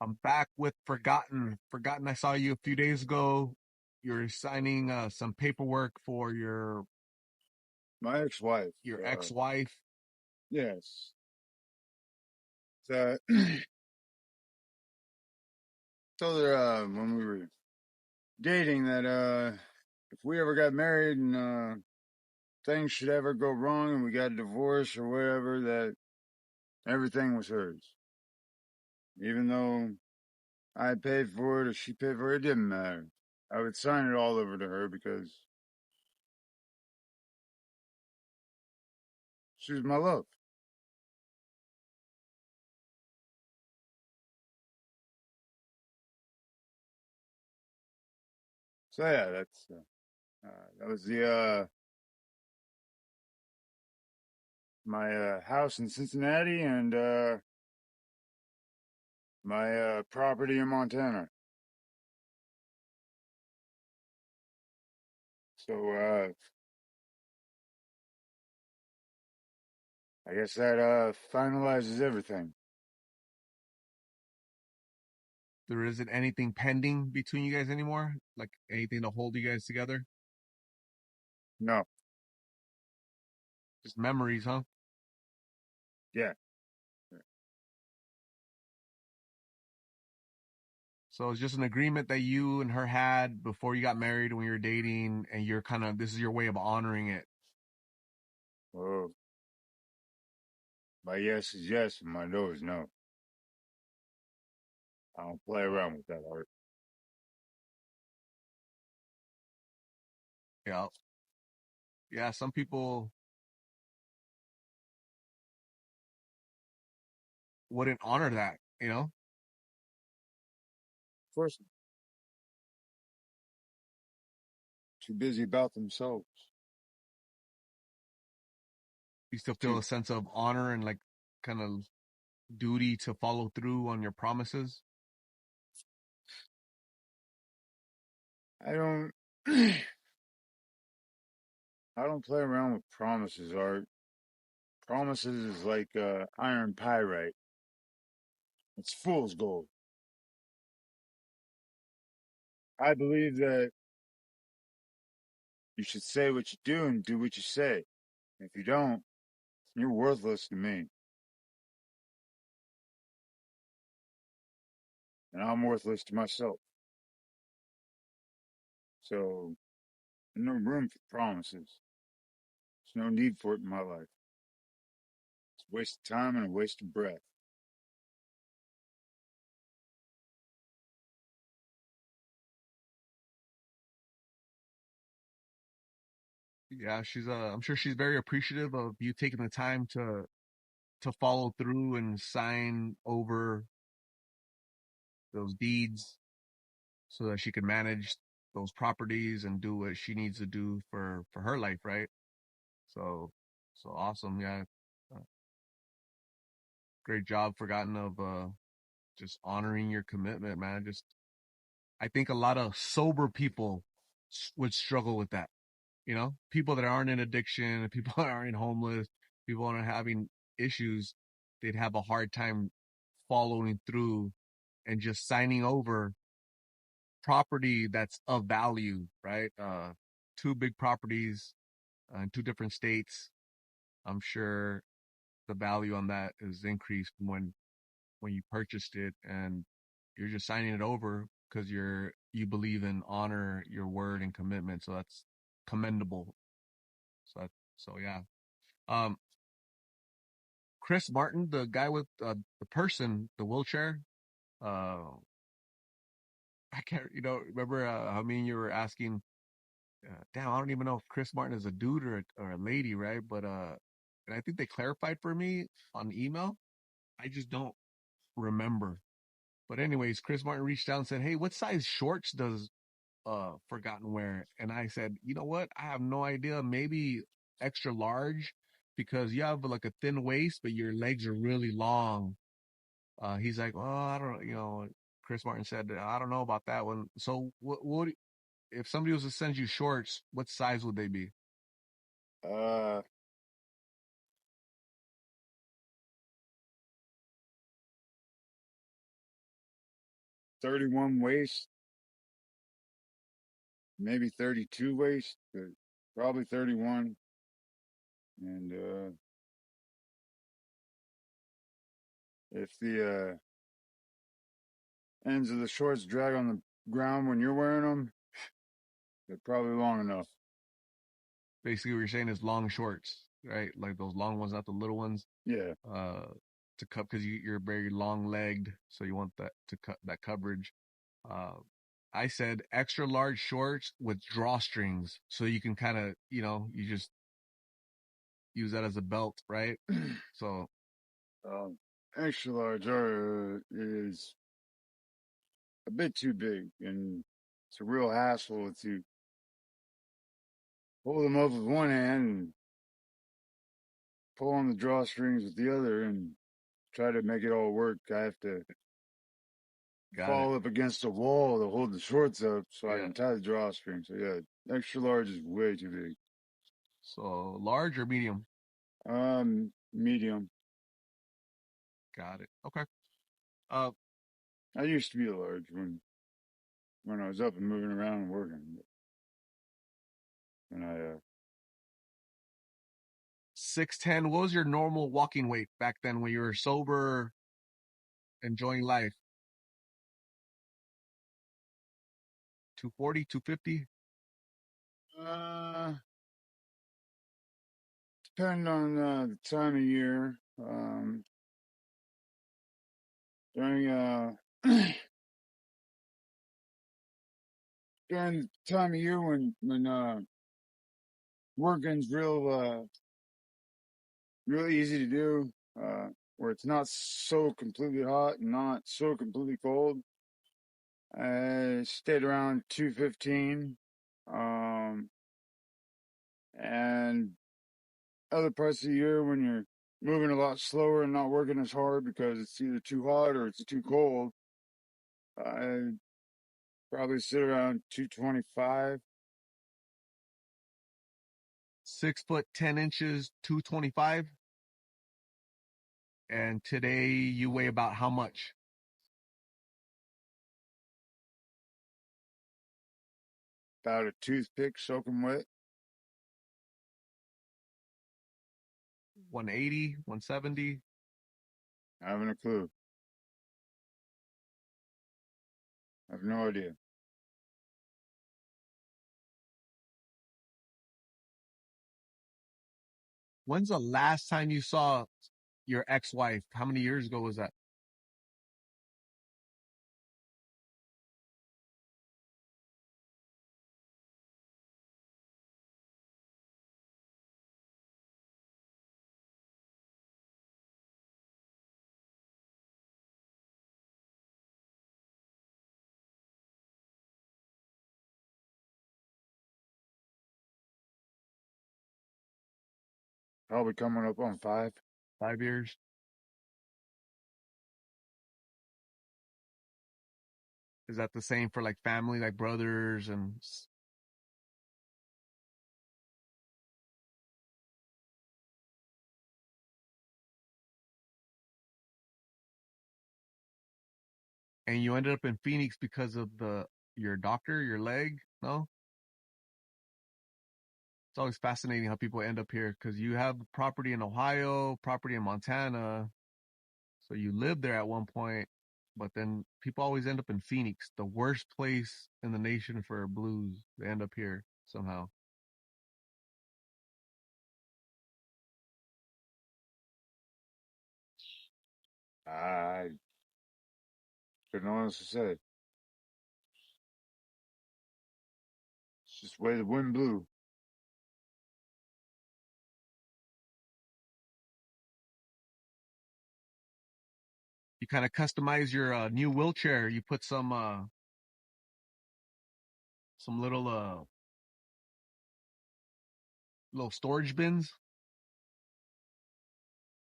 I'm back with Forgotten. Forgotten, I saw you a few days ago. You're signing some paperwork for My ex-wife. your ex-wife. Yes. So, told her when we were dating that if we ever got married and things should ever go wrong and we got a divorce or whatever, that everything was hers. Even though I paid for it or she paid for it, it didn't matter. I would sign it all over to her because she was my love. So yeah, that was the my house in Cincinnati and my property in Montana. So I guess that finalizes everything. There isn't anything pending between you guys anymore? Like anything to hold you guys together? No, Just memories, huh? yeah. So it's just an agreement that you and her had before you got married when you were dating, and you're kind of, this is your way of honoring it. Oh, my yes is yes and my no is no. I don't play around with that art. Yeah. Yeah, some people wouldn't honor that. Of course, too busy about themselves. You still feel Too. a sense of honor and like kind of duty to follow through on your promises. I don't. I don't play around with promises, art. Promises is like iron pyrite. It's fool's gold. I believe that you should say what you do and do what you say. If you don't, you're worthless to me, and I'm worthless to myself. So, there's no room for promises. There's no need for it in my life. It's a waste of time and a waste of breath. Yeah, I'm sure she's very appreciative of you taking the time to follow through and sign over those deeds so that she can manage those properties and do what she needs to do for her life, right? So so awesome. Yeah. Uh, Great job, Forgotten, of just honoring your commitment, man. Just I think a lot of sober people would struggle with that. People that aren't in addiction, people that aren't homeless, people that are having issues, they'd have a hard time following through and just signing over property that's of value, right? Two big properties in two different states. I'm sure the value on that is increased when you purchased it, and you're just signing it over because you believe in honor your word and commitment. So that's commendable. So yeah. Um, Chris Martin, the guy with the wheelchair. Uh, I can't, remember how me and you were asking. Damn, I don't even know if Chris Martin is a dude or a lady, right? But and I think they clarified for me on email. I just don't remember. But anyways, Chris Martin reached out and said, "Hey, what size shorts does Forgotten wear?" And I said, "You know what? I have no idea. Maybe extra large because you have like a thin waist, but your legs are really long." He's like, "Oh, I don't, Chris Martin said, I don't know about that one. So what if somebody was to send you shorts, what size would they be?" Uh, 31 waist, maybe 32 waist, but probably 31. And if the ends of the shorts drag on the ground when you're wearing them, they're probably long enough. Basically, what you're saying is long shorts, right? Like those long ones, not the little ones. Yeah. Uh, to cut because you're very long legged, so you want that to cut that coverage. Uh, I said extra large shorts with drawstrings, so you can kind of, you just use that as a belt, right? So um, Extra large is a bit too big, and it's a real hassle to hold them up with one hand and pull on the drawstrings with the other and try to make it all work. I have to got it. fall up against a wall to hold the shorts up so I Yeah. can tie the drawstring. So yeah, extra large is way too big. So large or medium? Medium. Got it. Okay. Uh, I used to be a large when I was up and moving around and working. But when I 6'10". What was your normal walking weight back then when you were sober, enjoying life? 240, 250? depend on the time of year. During during the time of year when working's real easy to do, where it's not so completely hot and not so completely cold. I stayed around 215. Um, and other parts of the year when you're moving a lot slower and not working as hard because it's either too hot or it's too cold, I probably sit around 225. 6 foot 10 inches, 225. And today you weigh about how much? About a toothpick soaking wet. 180, 170. I haven't a clue. I have no idea. When's the last time you saw your ex-wife? How many years ago was that? Probably coming up on 5. 5 years. Is that the same for like family, like brothers and you ended up in Phoenix because of your doctor, your leg? No? It's always fascinating how people end up here because you have property in Ohio, property in Montana. So you lived there at one point, but then people always end up in Phoenix, the worst place in the nation for blues. They end up here somehow. I couldn't honestly say. It's just the way the wind blew. You kind of customize your new wheelchair. You put some little storage bins.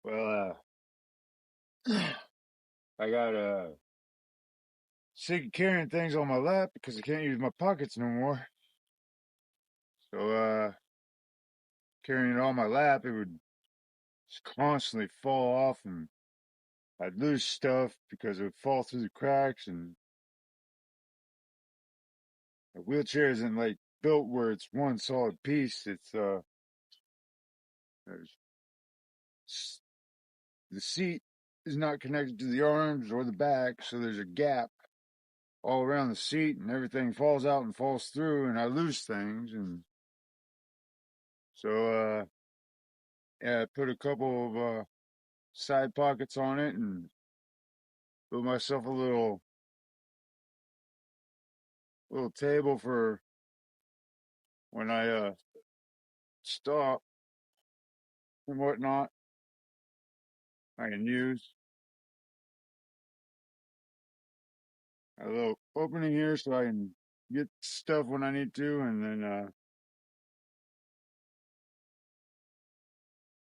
Well, I got sick of carrying things on my lap because I can't use my pockets no more. So carrying it on my lap, it would just constantly fall off, and I'd lose stuff because it would fall through the cracks, and a wheelchair isn't like built where it's one solid piece. It's there's the seat is not connected to the arms or the back, so there's a gap all around the seat, and everything falls out and falls through, and I lose things, and so yeah, I put a couple of side pockets on it and built myself a little table for when I stop and whatnot. I can use a little opening here so I can get stuff when I need to, and then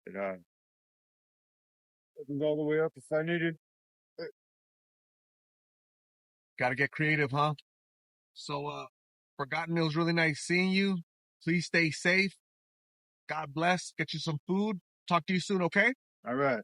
it opens all the way up if I needed. Got to get creative, huh? So, Forgotten, it was really nice seeing you. Please stay safe. God bless. Get you some food. Talk to you soon, okay? All right.